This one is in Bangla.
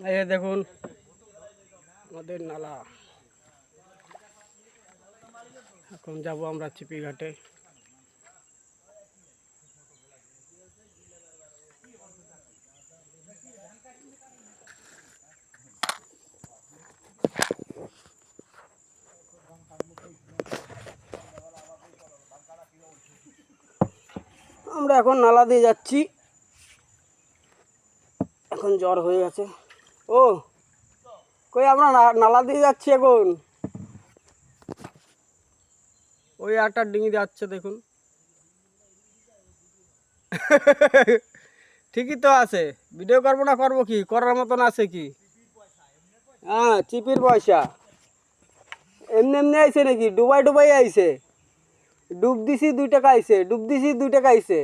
এই দেখুন আমাদের নালা। এখন যাব আমরা চিপি ঘাটে। আমরা এখন নালা দিয়ে যাচ্ছি। এখন জ্বর হয়ে গেছে। ও কই আমরা নালা দিয়ে যাচ্ছি এখন। ওই একটা ডিঙি যাচ্ছে দেখুন। ঠিকই তো আছে। ভিডিও করবো না করবো কি, করার মতন আছে কি? হ্যাঁ চিপির পয়সা এমনি এমনি আইছে নাকি? ডুবাই ডুবাই আইছে। ডুব দিছি 2 টাকা আইছে, ডুব দিছি 2 টাকা আইছে।